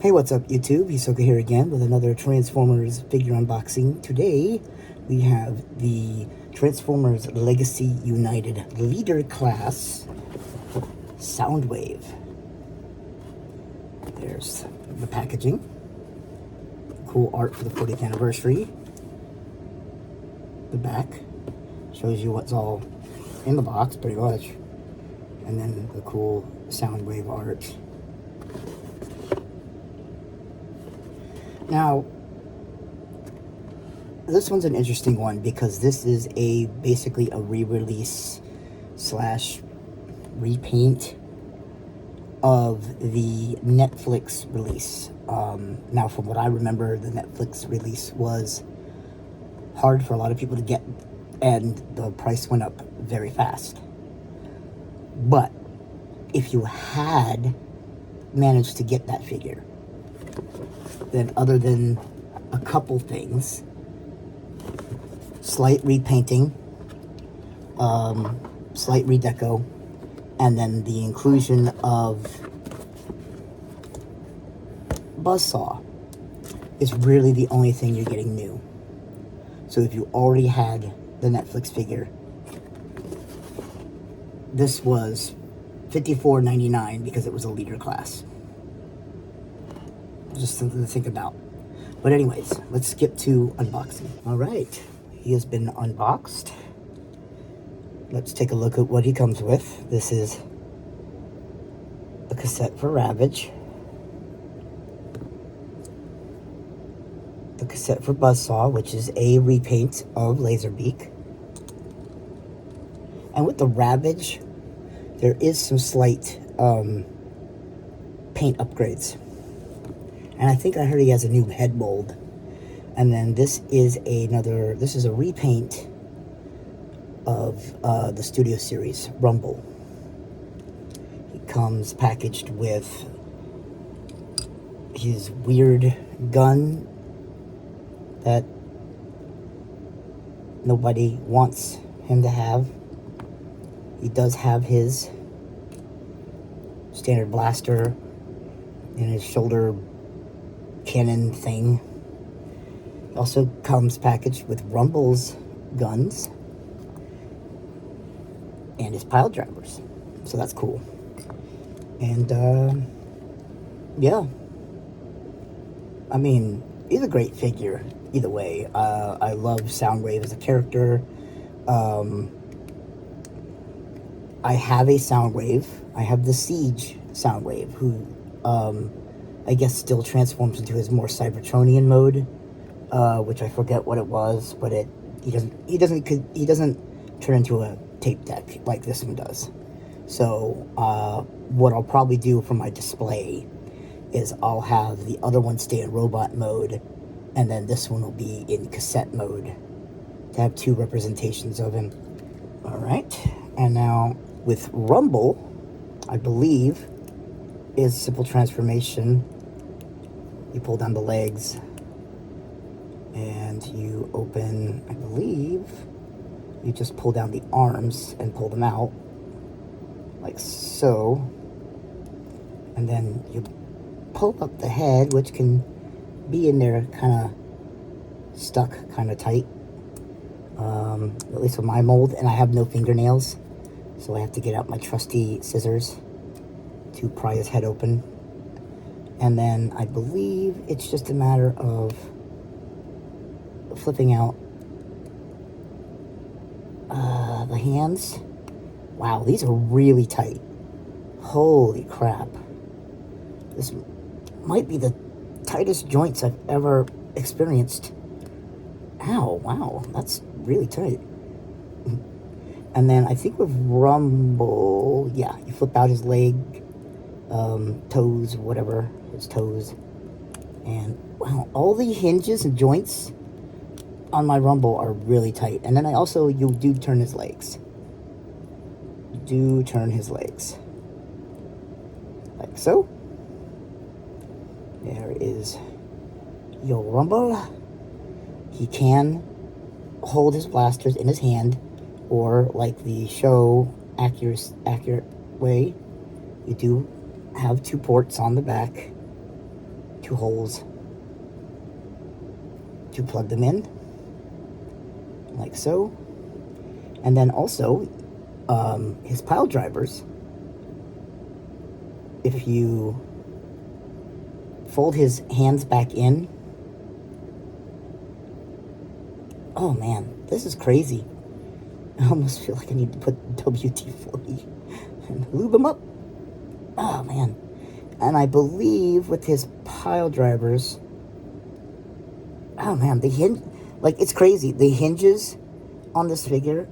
Hey, what's up, YouTube? Hisoka here again with another Transformers figure unboxing. Today, we have the Transformers Legacy United Leader Class Soundwave. There's the packaging. Cool art for the 40th anniversary. The back shows you what's all in the box, pretty much. And then the cool Soundwave art. Now, this one's an interesting one because this is basically a re-release slash repaint of the Netflix release. Now, from what I remember, the Netflix release was hard for a lot of people to get, and the price went up very fast. But if you had managed to get that figure, then other than a couple things, slight repainting, slight redeco, and then the inclusion of Buzzsaw is really the only thing you're getting new. So if you already had the Netflix figure, this was $54.99 because it was a leader class. Just something to think about. But anyways, let's skip to unboxing. All right, he has been unboxed. Let's take a look at what he comes with. This is the cassette for Ravage, the cassette for Buzzsaw, which is a repaint of Laserbeak. And with the Ravage, there is some slight paint upgrades. And I think I heard he has a new head mold. And then this is a repaint of the Studio Series, Rumble. He comes packaged with his weird gun that nobody wants him to have. He does have his standard blaster in his shoulder cannon thing. It also comes packaged with Rumble's guns and his pile drivers, so that's cool. And yeah, I mean, he's a great figure either way. I love Soundwave as a character. I have a Soundwave. I have the Siege Soundwave, who I guess still transforms into his more Cybertronian mode, which I forget what it was, but he doesn't turn into a tape deck like this one does. So what I'll probably do for my display is I'll have the other one stay in robot mode, and then this one will be in cassette mode to have two representations of him. All right, and now with Rumble, I believe, is simple transformation. You pull down the legs and you open, I believe, you just pull down the arms and pull them out like so, and then you pull up the head, which can be in there kind of stuck kind of tight, at least with my mold, and I have no fingernails, so I have to get out my trusty scissors to pry his head open. And then I believe it's just a matter of flipping out the hands. Wow, these are really tight. Holy crap. This might be the tightest joints I've ever experienced. Ow, wow, that's really tight. And then I think with Rumble, yeah, you flip out his leg, toes, whatever, his toes. And wow, all the hinges and joints on my Rumble are really tight. And then you do turn his legs. You do turn his legs. Like so. There is your Rumble. He can hold his blasters in his hand, or like the show accurate way, you do have two ports on the back two holes to plug them in, like so. And then also, his pile drivers, if you fold his hands back in, oh man, this is crazy. I almost feel like I need to put WD-40 and lube him up. Oh man. And I believe with his pile drivers, oh man, the hinge, like, it's crazy. The hinges on this figure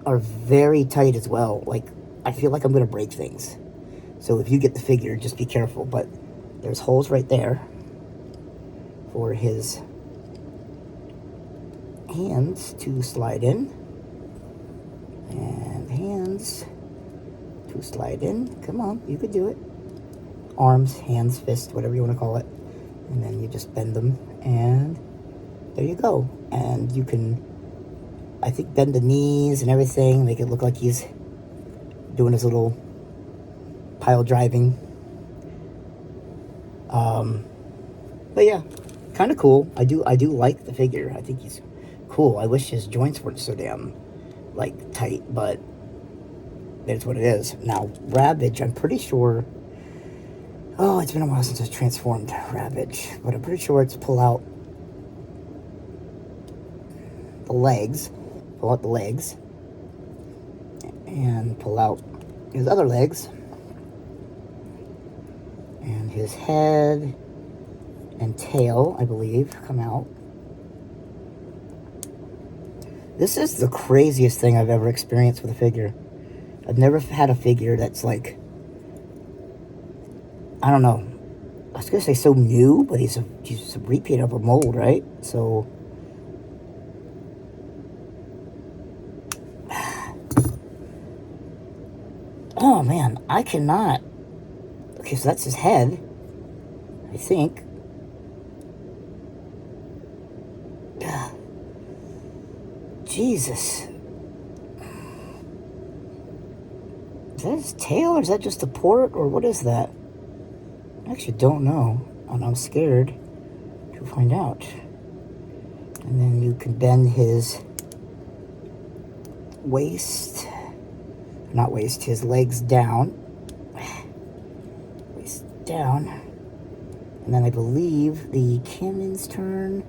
are very tight as well. Like, I feel like I'm going to break things. So if you get the figure, just be careful. But there's holes right there for his hands to slide in. And hands to slide in. Come on, you could do it. Arms, hands, fist, whatever you want to call it. And then you just bend them, and there you go. And you can, I think, bend the knees and everything, make it look like he's doing his little pile driving. But yeah, kind of cool. I do like the figure. I think he's cool. I wish his joints weren't so damn, like, tight, but that's what it is. Now, Ravage, I'm pretty sure, oh, it's been a while since I transformed Ravage, but I'm pretty sure it's pull out the legs, and pull out his other legs, and his head and tail, I believe, come out. This is the craziest thing I've ever experienced with a figure. I've never had a figure that's, like, I don't know, I was going to say so new, but he's a repeat of a mold, right? So, oh man, I cannot. Okay, so that's his head, I think. Jesus. Is that his tail, or is that just a port, or what is that? I actually don't know, and I'm scared to find out. And then you can bend his waist, not waist, his legs down. Waist down. And then I believe the cannon's turn.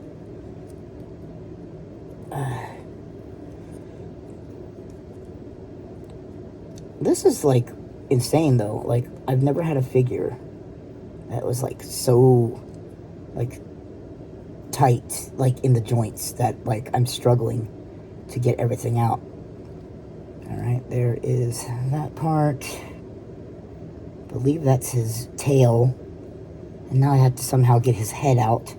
This is, like, insane, though. Like, I've never had a figure that was, like, so, like, tight, like, in the joints that, like, I'm struggling to get everything out. Alright, there is that part. I believe that's his tail. And now I have to somehow get his head out.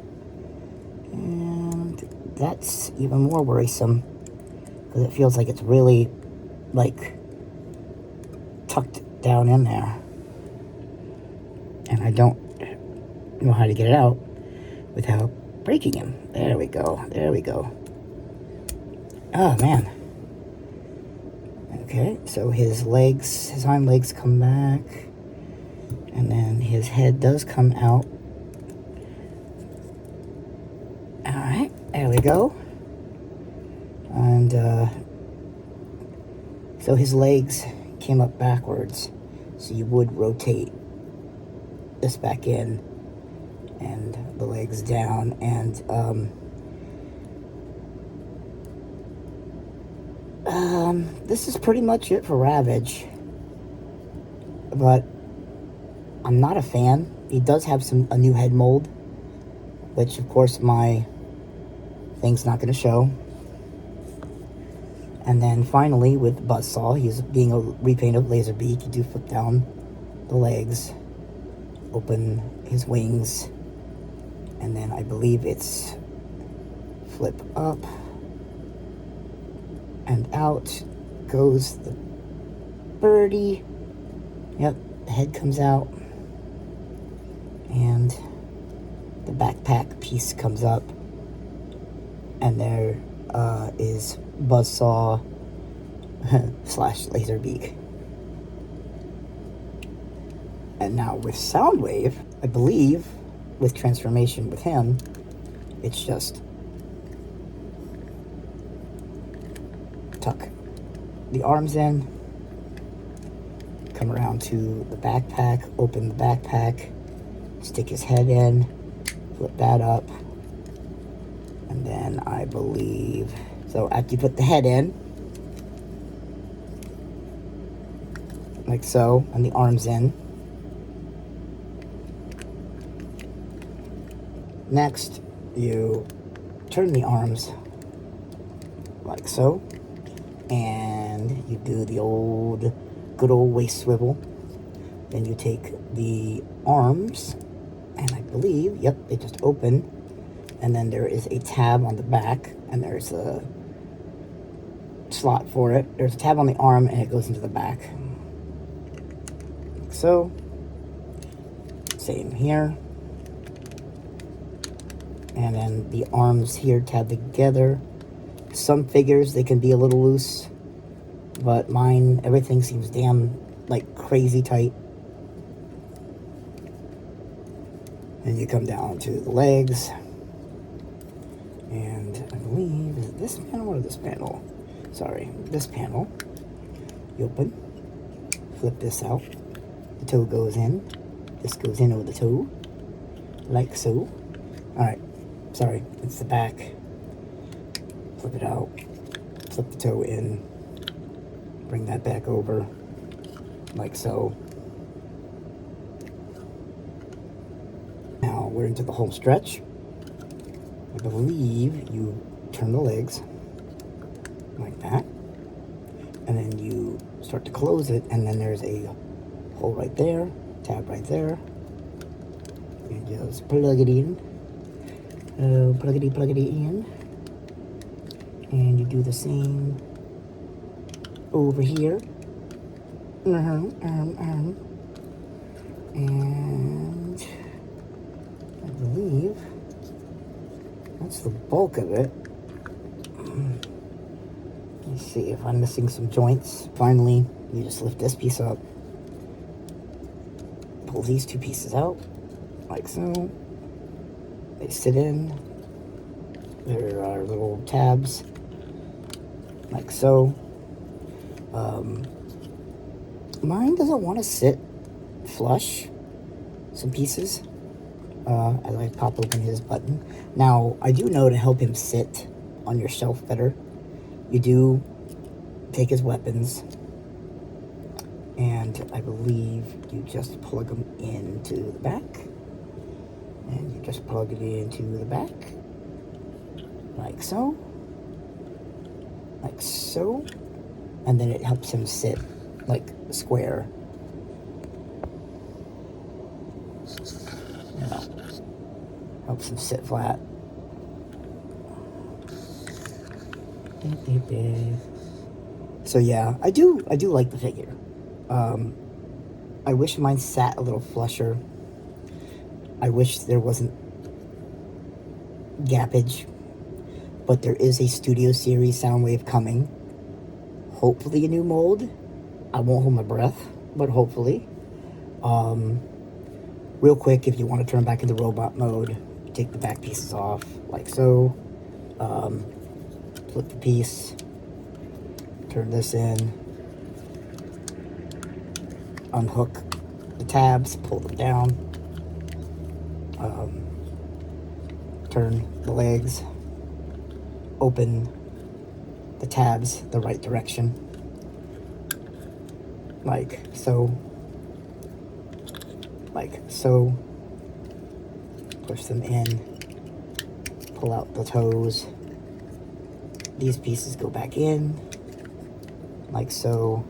And that's even more worrisome, because it feels like it's really, like, tucked down in there. And I don't know how to get it out without breaking him. There we go. There we go. Oh, man. Okay, so his legs, his hind legs come back. And then his head does come out. Alright, there we go. And, so his legs came up backwards. So you would rotate this back in and the legs down, and this is pretty much it for Ravage, but I'm not a fan. He does have a new head mold, which of course my thing's not going to show. And then finally with Buzzsaw, he's being a repaint of Laserbeak. You do flip down the legs, open his wings, and then I believe it's flip up and out goes the birdie. Yep, the head comes out, and the backpack piece comes up, and there is Buzzsaw / Laserbeak. And now with Soundwave, I believe, with transformation with him, it's just tuck the arms in, come around to the backpack, open the backpack, stick his head in, flip that up, and then I believe, so after you put the head in, like so, and the arms in, next you turn the arms like so, and you do the good old waist swivel. Then you take the arms, and I believe, yep, they just open, and then there is a tab on the back, and there's a slot for it. There's a tab on the arm, and it goes into the back. Like so, same here. And then the arms here tab together. Some figures, they can be a little loose, but mine, everything seems damn, like, crazy tight. And you come down to the legs, and I believe, is it this panel or this panel? Sorry, this panel. You open, flip this out, the toe goes in, this goes in over the toe, like so. Alright, sorry, it's the back. Flip it out, flip the toe in, bring that back over, like so. Now we're into the home stretch. I believe you turn the legs like that, and then you start to close it, and then there's a hole right there, tab right there. You just plug it in, plug it in, and you do the same over here. And I believe that's the bulk of it. Let's see if I'm missing some joints. Finally, you just lift this piece up, pull these two pieces out, like so. They sit in. There are little tabs, like so. Mine doesn't want to sit flush, some pieces, as I pop open his button. Now, I do know to help him sit on your shelf better, you do take his weapons, and I believe you just plug them into the back, and you just plug it into the back, like so, and then it helps him sit like square. Helps him sit flat. So yeah, I do like the figure. I wish mine sat a little flusher. I wish there wasn't gappage, but there is a Studio Series Soundwave coming. Hopefully a new mold. I won't hold my breath, but hopefully. Real quick, if you want to turn back into robot mode, take the back pieces off, like so. Flip the piece, turn this in, unhook the tabs, pull them down, turn the legs, open the tabs the right direction, like so, push them in, pull out the toes, these pieces go back in, like so,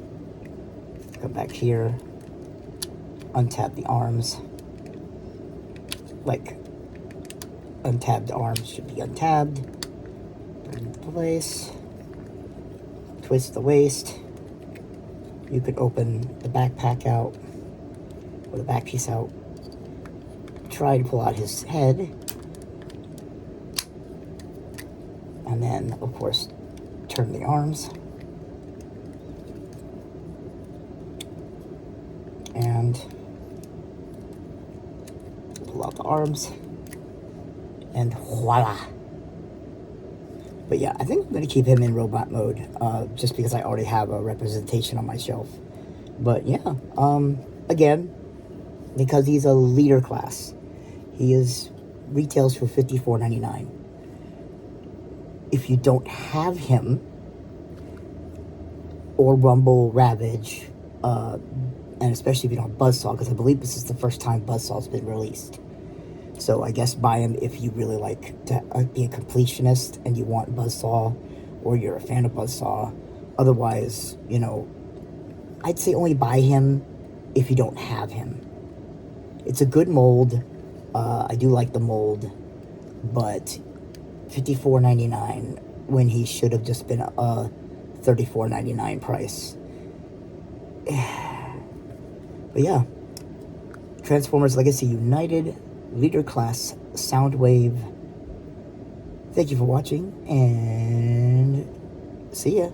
come back here, untap the arms, like untabbed arms should be untabbed, put it into place, twist the waist. You could open the backpack out, or the back piece out, try to pull out his head, and then of course turn the arms, and Pull out the arms. And voila. But yeah, I think I'm going to keep him in robot mode, just because I already have a representation on my shelf. But yeah, again, because he's a leader class, he retails for $54.99. If you don't have him, or Rumble, Ravage, and especially if you don't have Buzzsaw, because I believe this is the first time Buzzsaw's been released. So I guess buy him if you really like to be a completionist and you want Buzzsaw, or you're a fan of Buzzsaw. Otherwise, you know, I'd say only buy him if you don't have him. It's a good mold. I do like the mold, but $54.99 when he should have just been a $34.99 price. But yeah, Transformers Legacy United Leader Class Soundwave. Thank you for watching, and see ya.